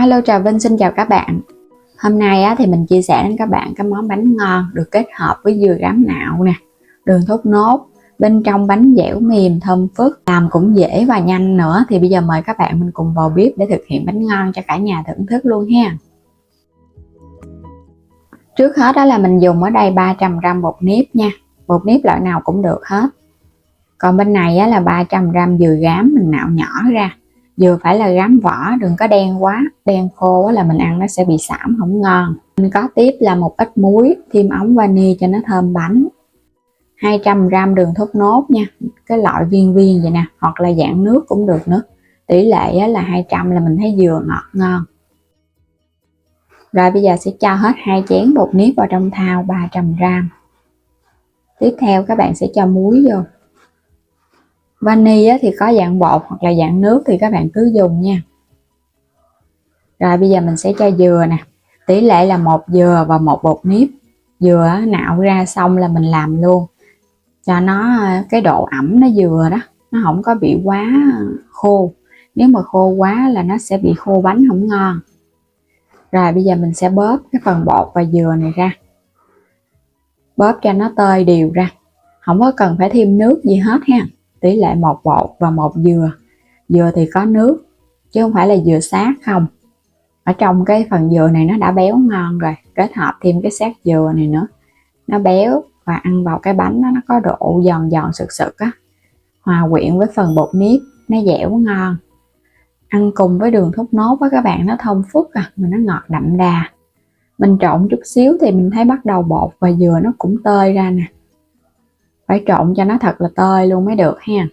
Alo, Trà Vinh xin chào các bạn. Hôm nay thì mình chia sẻ đến các bạn cái món bánh ngon được kết hợp với dừa rám nạo nè, đường thốt nốt, bên trong bánh dẻo mềm thơm phức, làm cũng dễ và nhanh nữa. Thì bây giờ mời các bạn mình cùng vào bếp để thực hiện bánh ngon cho cả nhà thưởng thức luôn ha. Trước hết đó là mình dùng ở đây 300g bột nếp nha, bột nếp loại nào cũng được hết. Còn bên này là 300g dừa rám mình nạo nhỏ ra. Dừa phải là rám vỏ, đừng có đen quá, đen khô là mình ăn nó sẽ bị sạm không ngon. Mình có tiếp là một ít muối, thêm ống vani cho nó thơm bánh. 200g đường thốt nốt nha, cái loại viên viên vậy nè, hoặc là dạng nước cũng được nữa. Tỷ lệ là 200 là mình thấy vừa ngọt ngon. Rồi bây giờ sẽ cho hết 2 chén bột nếp vào trong thau 300g. Tiếp theo các bạn sẽ cho muối vô. Vani thì có dạng bột hoặc là dạng nước thì các bạn cứ dùng nha. Rồi bây giờ mình sẽ cho dừa nè, tỷ lệ là 1 dừa và 1 bột nếp. Dừa nạo ra xong là mình làm luôn, cho nó cái độ ẩm nó dừa đó, nó không có bị quá khô. Nếu mà khô quá là nó sẽ bị khô bánh không ngon. Rồi bây giờ mình sẽ bóp cái phần bột và dừa này ra, bóp cho nó tơi đều ra, không có cần phải thêm nước gì hết ha. Tỷ lệ 1 bột và 1 dừa. Dừa thì có nước chứ không phải là dừa xác không. Ở trong cái phần dừa này nó đã béo ngon rồi, kết hợp thêm cái xác dừa này nữa, nó béo và ăn vào cái bánh nó có độ giòn giòn sực sực á, hòa quyện với phần bột nếp nó dẻo ngon. Ăn cùng với đường thốt nốt với các bạn, nó thơm phức mà nó ngọt đậm đà. Mình trộn chút xíu thì mình thấy bắt đầu bột và dừa nó cũng tơi ra nè, phải trộn cho nó thật là tơi luôn mới được ha.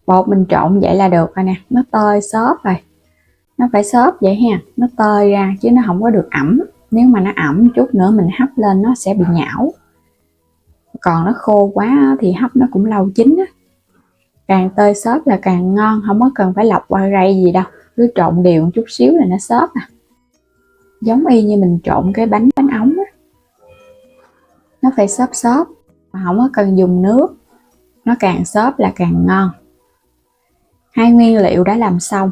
Bột mình trộn vậy là được rồi nè, nó tơi xốp rồi, nó phải xốp vậy ha, nó tơi ra chứ nó không có được ẩm. Nếu mà nó ẩm chút nữa mình hấp lên nó sẽ bị nhão, còn nó khô quá thì hấp nó cũng lâu chín á. Càng tơi xốp là càng ngon, không có cần phải lọc qua rây gì đâu, cứ trộn đều chút xíu là nó xốp giống y như mình trộn cái bánh ống á. Nó phải xốp xốp mà không có cần dùng nước, nó càng xốp là càng ngon. 2 nguyên liệu đã làm xong.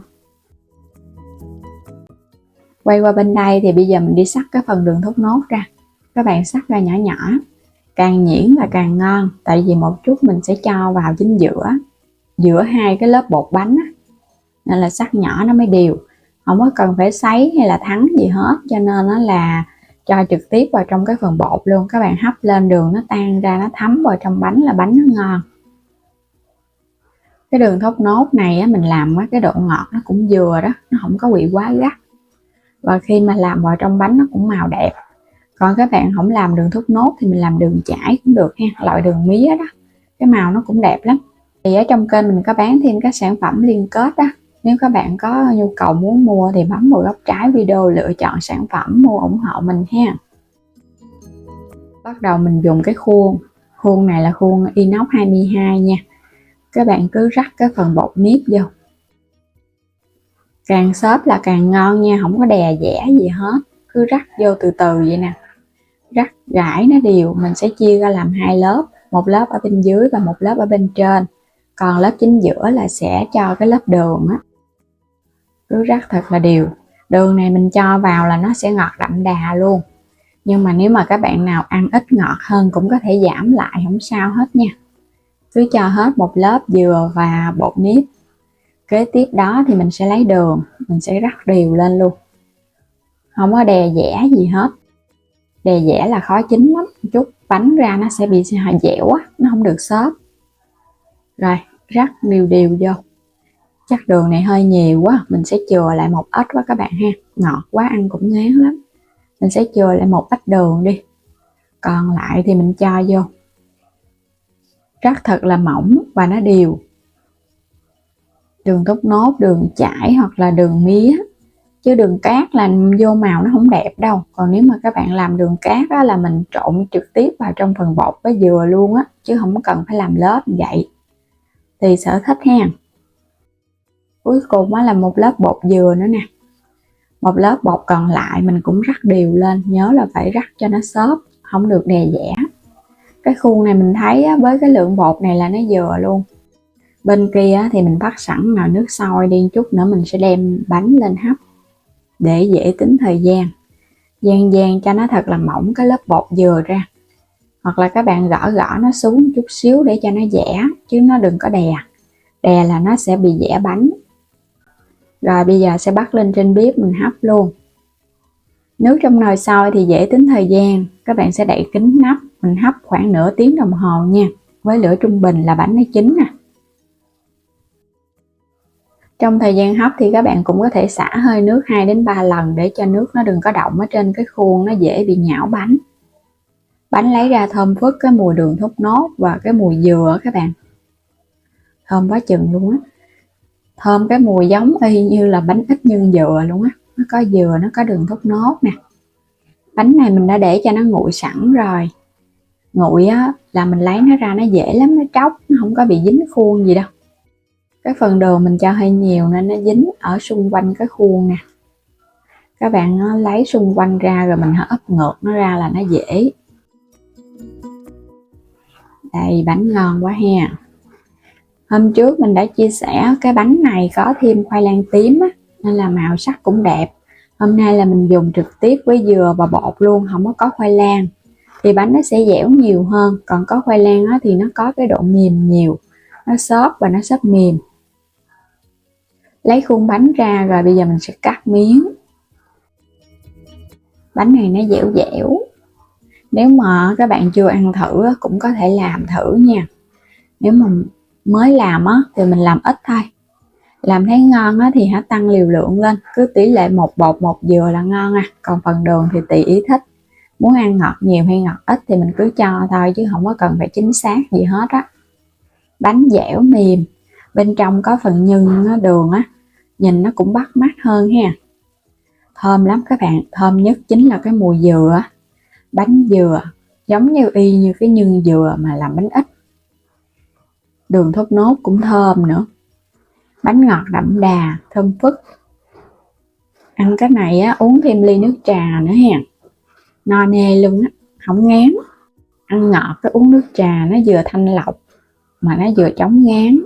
Quay qua bên đây thì bây giờ mình đi xắt cái phần đường thốt nốt ra. Các bạn xắt ra nhỏ nhỏ, càng nhuyễn là càng ngon, tại vì một chút mình sẽ cho vào chính giữa hai cái lớp bột bánh á, nên là xắt nhỏ nó mới đều, không có cần phải sấy hay là thắng gì hết, cho nên nó là cho trực tiếp vào trong cái phần bột luôn. Các bạn hấp lên đường nó tan ra, nó thấm vào trong bánh là bánh nó ngon. Cái đường thốt nốt này mình làm cái độ ngọt nó cũng vừa đó, nó không có bị quá gắt, và khi mà làm vào trong bánh nó cũng màu đẹp. Còn các bạn không làm đường thốt nốt thì mình làm đường chải cũng được ha, loại đường mía đó, cái màu nó cũng đẹp lắm. Thì ở trong kênh mình có bán thêm các sản phẩm liên kết đó, nếu các bạn có nhu cầu muốn mua thì bấm vào góc trái video lựa chọn sản phẩm mua ủng hộ mình ha. Bắt đầu mình dùng cái khuôn này là khuôn inox 22 nha. Các bạn cứ rắc cái phần bột nếp vô, càng xốp là càng ngon nha, không có đè dẻ gì hết, cứ rắc vô từ từ vậy nè, rắc rải nó đều. Mình sẽ chia ra làm 2 lớp, một lớp ở bên dưới và một lớp ở bên trên, còn lớp chính giữa là sẽ cho cái lớp đường á. Cứ rắc thật là đều. Đường này mình cho vào là nó sẽ ngọt đậm đà luôn, nhưng mà nếu mà các bạn nào ăn ít ngọt hơn cũng có thể giảm lại, không sao hết nha. Cứ cho hết một lớp dừa và bột nếp. Kế tiếp đó thì mình sẽ lấy đường, mình sẽ rắc đều lên luôn, không có đè dẻ gì hết. Đè dẻ là khó chín lắm, chút bánh ra nó sẽ bị dẻo á, nó không được xốp. Rồi rắc đều đều vô. Chắc đường này hơi nhiều quá, mình sẽ chừa lại một ít quá các bạn ha, ngọt quá ăn cũng ngán lắm. Mình sẽ chừa lại một ít đường đi, còn lại thì mình cho vô. Rắc thật là mỏng và nó đều. Đường thốt nốt, đường chải hoặc là đường mía, chứ đường cát là vô màu nó không đẹp đâu. Còn nếu mà các bạn làm đường cát á, là mình trộn trực tiếp vào trong phần bột với dừa luôn á, chứ không cần phải làm lớp vậy, thì sở thích ha. Cuối cùng là một lớp bột dừa nữa nè. Một lớp bột còn lại mình cũng rắc đều lên, nhớ là phải rắc cho nó xốp, không được đè dẻ. Cái khuôn này mình thấy với cái lượng bột này là nó vừa luôn. Bên kia thì mình vắt sẵn nồi nước sôi đi, chút nữa mình sẽ đem bánh lên hấp để dễ tính thời gian. Dang cho nó thật là mỏng cái lớp bột dừa ra, hoặc là các bạn gõ nó xuống chút xíu để cho nó giã, chứ nó đừng có đè là nó sẽ bị giã bánh. Rồi bây giờ sẽ bắt lên trên bếp mình hấp luôn. Nước trong nồi sôi thì dễ tính thời gian, các bạn sẽ đậy kín nắp, mình hấp khoảng nửa tiếng đồng hồ nha, với lửa trung bình là bánh nó chín nè. Trong thời gian hấp thì các bạn cũng có thể xả hơi nước 2 đến 3 lần để cho nước nó đừng có đọng ở trên cái khuôn, nó dễ bị nhão bánh. Bánh lấy ra thơm phức cái mùi đường thốt nốt và cái mùi dừa các bạn. Thơm quá chừng luôn á. Thơm cái mùi giống y như là bánh ít nhân dừa luôn á. Nó có dừa, nó có đường thốt nốt nè. Bánh này mình đã để cho nó nguội sẵn rồi. Nguội á là mình lấy nó ra nó dễ lắm, nó tróc, nó không có bị dính khuôn gì đâu. Cái phần đường mình cho hơi nhiều nên nó dính ở xung quanh cái khuôn nè. Các bạn lấy xung quanh ra rồi mình ấp ngược nó ra là nó dễ. Đây, bánh ngon quá ha. Hôm trước mình đã chia sẻ cái bánh này có thêm khoai lang tím á, nên là màu sắc cũng đẹp. Hôm nay là mình dùng trực tiếp với dừa và bột luôn, không có khoai lang thì bánh nó sẽ dẻo nhiều hơn, còn có khoai lang á, thì nó có cái độ mềm nhiều, nó xốp và nó xốp mềm. Lấy khuôn bánh ra rồi bây giờ mình sẽ cắt miếng. Bánh này nó dẻo dẻo, nếu mà các bạn chưa ăn thử cũng có thể làm thử nha. Nếu mà mới làm á thì mình làm ít thôi, làm thấy ngon á thì hãy tăng liều lượng lên, cứ tỷ lệ 1 bột 1 dừa là ngon à. Còn phần đường thì tùy ý thích, muốn ăn ngọt nhiều hay ngọt ít thì mình cứ cho thôi, chứ không có cần phải chính xác gì hết á. Bánh dẻo mềm, bên trong có phần nhân đường á, nhìn nó cũng bắt mắt hơn ha. Thơm lắm các bạn, thơm nhất chính là cái mùi dừa. Bánh dừa giống như y như cái nhân dừa mà làm bánh ít. Đường thốt nốt cũng thơm nữa. Bánh ngọt đậm đà, thơm phức. Ăn cái này á, uống thêm ly nước trà nữa ha. No nê luôn á, không ngán. Ăn ngọt cái uống nước trà nó vừa thanh lọc mà nó vừa chống ngán.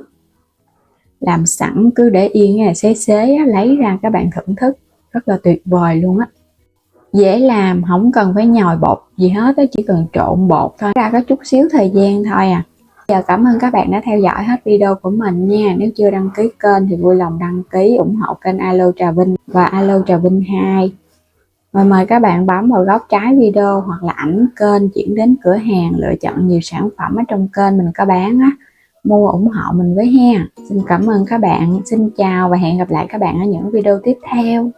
Làm sẵn cứ để yên là xế á, lấy ra các bạn thưởng thức, rất là tuyệt vời luôn á. Dễ làm, không cần phải nhồi bột gì hết á, chỉ cần trộn bột thôi, ra có chút xíu thời gian thôi à. Giờ cảm ơn các bạn đã theo dõi hết video của mình nha. Nếu chưa đăng ký kênh thì vui lòng đăng ký ủng hộ kênh Alo Trà Vinh và Alo Trà Vinh 2. Và mời các bạn bấm vào góc trái video hoặc là ảnh kênh chuyển đến cửa hàng, lựa chọn nhiều sản phẩm ở trong kênh mình có bán á, mua ủng hộ mình với ha. Xin cảm ơn các bạn, xin chào và hẹn gặp lại các bạn ở những video tiếp theo.